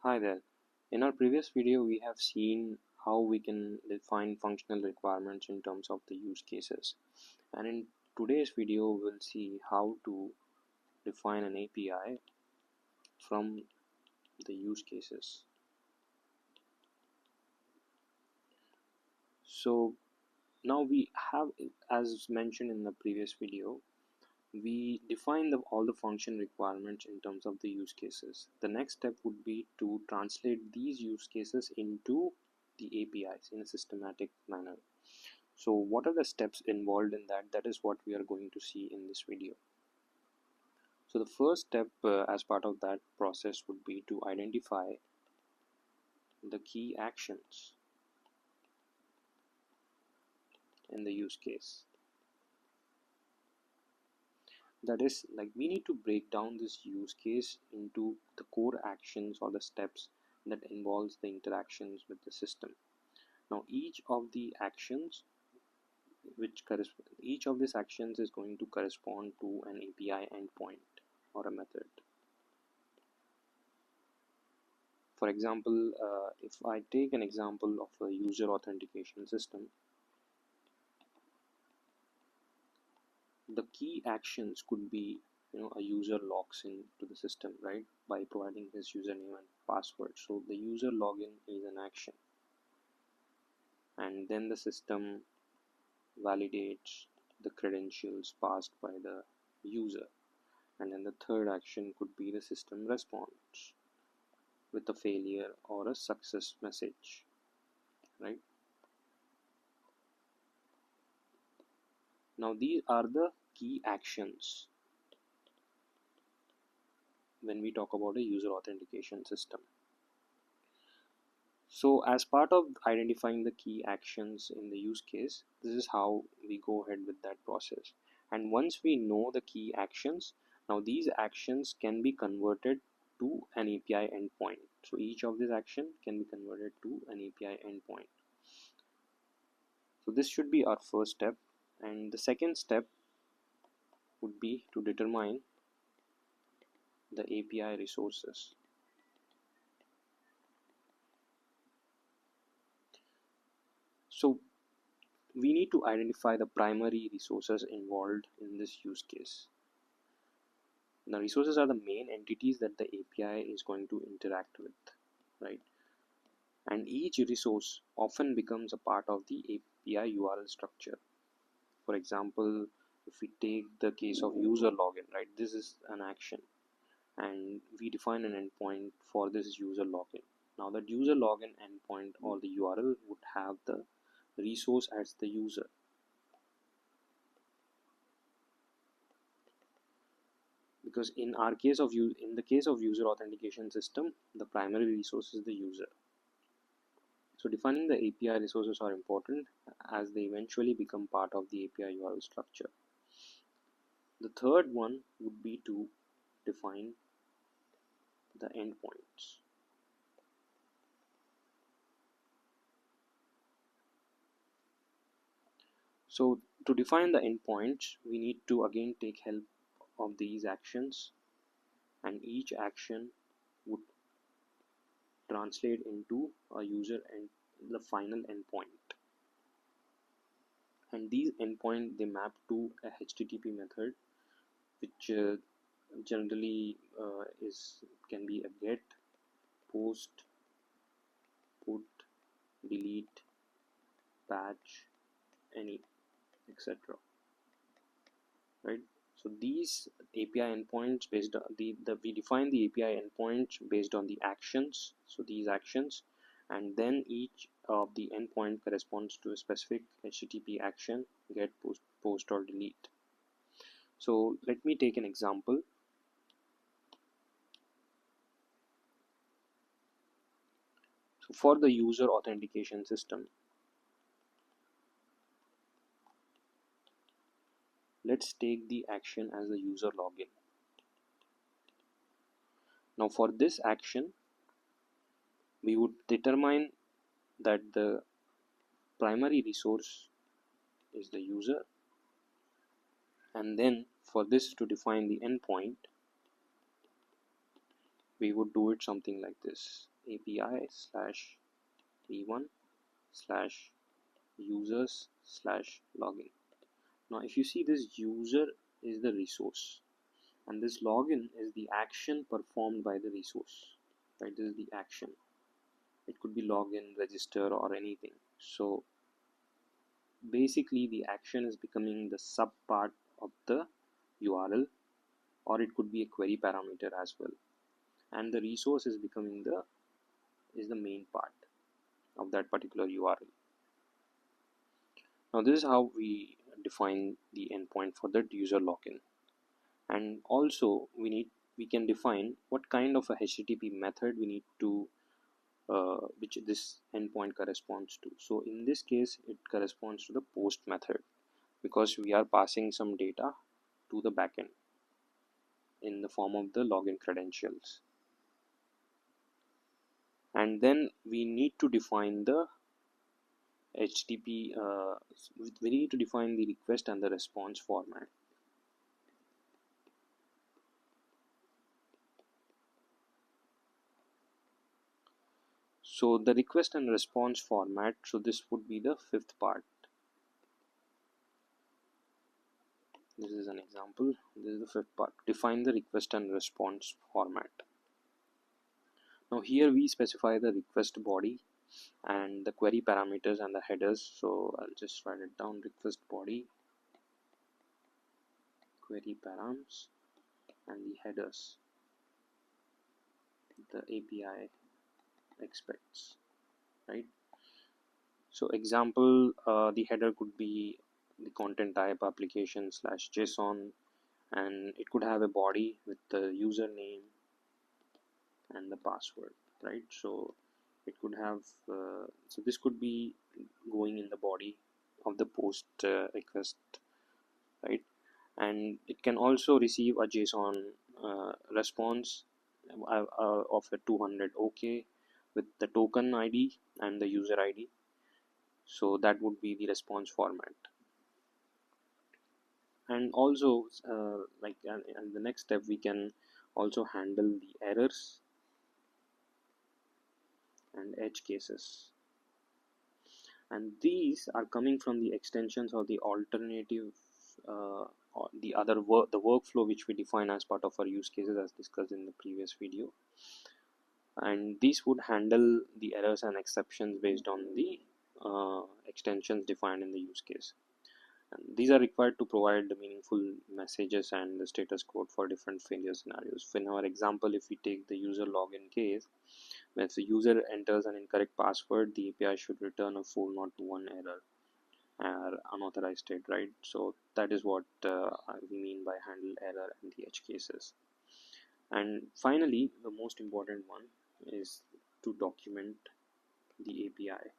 Hi there. In our previous video, we have seen how we can define functional requirements in terms of the use cases. And in today's video, we'll see how to define an API from the use cases. So now we have, as mentioned in the previous video, we define all the function requirements in terms of the use cases. The next step would be to translate these use cases into the APIs in a systematic manner. So what are the steps involved in that? That is what we are going to see in this video. So the first step as part of that process would be to identify the key actions in the use case. That is, like, we need to break down this use case into the core actions or the steps that involves the interactions with the system. Now each of the actions each of these actions is going to correspond to an API endpoint or a method. For example, if I take an example of a user authentication system, the key actions could be, a user logs into the system, right, by providing his username and password. So the user login is an action, and then the system validates the credentials passed by the user, and then the third action could be the system response with a failure or a success message, right? Now these are the key actions when we talk about a user authentication system. So as part of identifying the key actions in the use case, this is how we go ahead with that process. And once we know the key actions, now these actions can be converted to an API endpoint. So each of these actions can be converted to an API endpoint. So this should be our first step. And the second step would be to determine the API resources. So we need to identify the primary resources involved in this use case. The resources are the main entities that the API is going to interact with, right? And each resource often becomes a part of the API URL structure. For example, if we take the case of user login, right, this is an action, and we define an endpoint for this user login. Now that user login endpoint or the URL would have the resource as the user. Because in the case of user authentication system, the primary resource is the user. So defining the API resources are important as they eventually become part of the API URL structure. The third one would be to define the endpoints. So to define the endpoints, we need to again take help of these actions, and each action would translate into a user and the final endpoint. And these endpoints, they map to a HTTP method, which generally can be a get, post, put, delete, patch, any, etc. Right? So these API endpoints based on we define the API endpoints based on the actions. So these actions, and then each of the endpoint corresponds to a specific HTTP action: get, post, or delete. So let me take an example. So for the user authentication system, let's take the action as the user login. Now for this action, we would determine that the primary resource is the user, and then for this to define the endpoint, we would do it something like this. API slash v1 slash users slash login. Now if you see, this user is the resource and this login is the action performed by the resource, right? This is the action. It could be login, register, or anything. So basically the action is becoming the sub part of the URL, or it could be a query parameter as well, and the resource is becoming the main part of that particular URL. Now this is how we define the endpoint for that user login, and also we can define what kind of a HTTP method we need to which this endpoint corresponds to. So in this case it corresponds to the post method, because we are passing some data to the backend in the form of the login credentials, and then we need to define the HTTP we need to define the request and the response format. So the request and response format, so this would be the fifth part. This is an example. This is the fifth part. Define the request and response format. Now here we specify the request body and the query parameters and the headers. So I'll just write it down: request body, query params, and the headers the API expects, right? So example, the header could be the content type application slash JSON, and it could have a body with the username and the password, right? So it could have so this could be going in the body of the post request, right? And it can also receive a JSON response of a 200 OK with the token ID and the user ID. So that would be the response format. And also like and the next step, we can also handle the errors and edge cases, and these are coming from the extensions or the alternative or the other the workflow which we define as part of our use cases, as discussed in the previous video. And these would handle the errors and exceptions based on the extensions defined in the use case. And these are required to provide the meaningful messages and the status code for different failure scenarios. In our example, if we take the user login case, when the user enters an incorrect password, the API should return a full not one error or unauthorized state, right? So that is what we mean by handle error and the edge cases. And finally, the most important one is to document the API.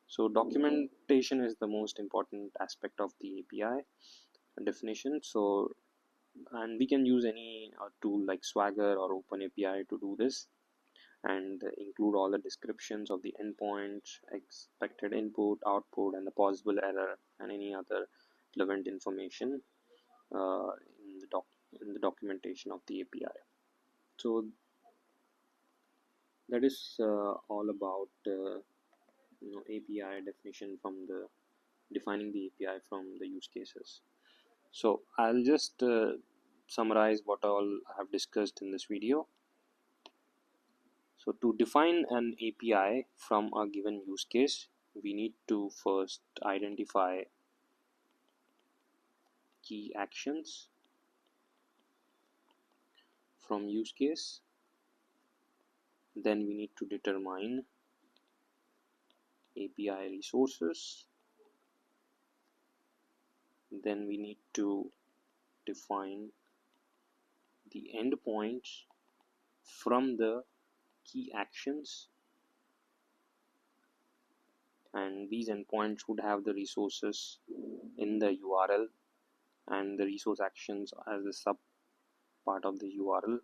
So documentation is the most important aspect of the API definition. So, and we can use any tool like Swagger or OpenAPI to do this, and include all the descriptions of the endpoints, expected input, output, and the possible error, and any other relevant information uh, in the documentation of the API. So that is all about API definition from the defining the API from the use cases. So I'll just summarize what all I have discussed in this video. So to define an API from a given use case, we need to first identify key actions from use case. Then we need to determine API resources. Then we need to define the endpoints from the key actions, and these endpoints would have the resources in the URL and the resource actions as a sub part of the URL.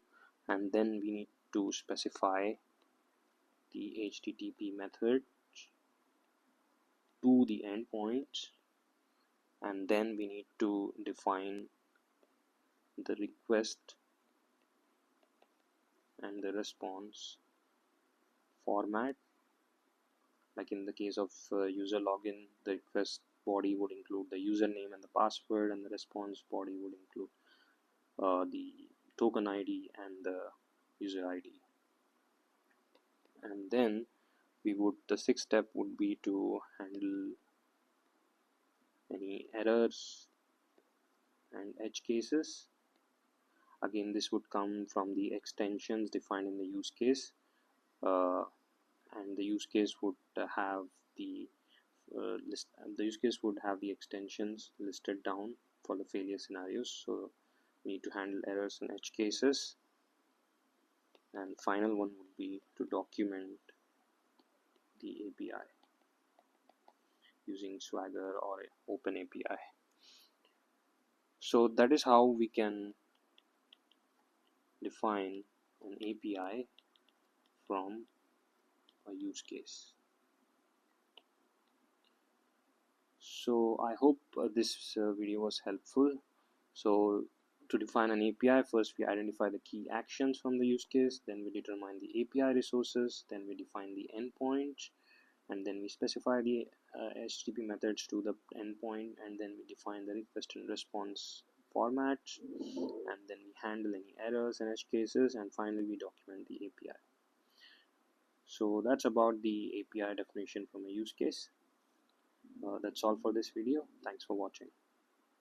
And then we need to specify the HTTP method to the endpoints, and then we need to define the request and the response format. Like in the case of user login, the request body would include the username and the password, and the response body would include the token ID and the user ID. And then the sixth step would be to handle any errors and edge cases. Again, this would come from the extensions defined in the use case, and the use case would have the the use case would have the extensions listed down for the failure scenarios. So we need to handle errors and edge cases. And final one would be to document the API using Swagger or OpenAPI. So that is how we can define an API from a use case. So I hope this video was helpful. So to define an API, first we identify the key actions from the use case, then we determine the API resources, then we define the endpoint, and then we specify the HTTP methods to the endpoint, and then we define the request and response format, and then we handle any errors and edge cases, and finally we document the API. So that's about the API definition from a use case. That's all for this video. Thanks for watching.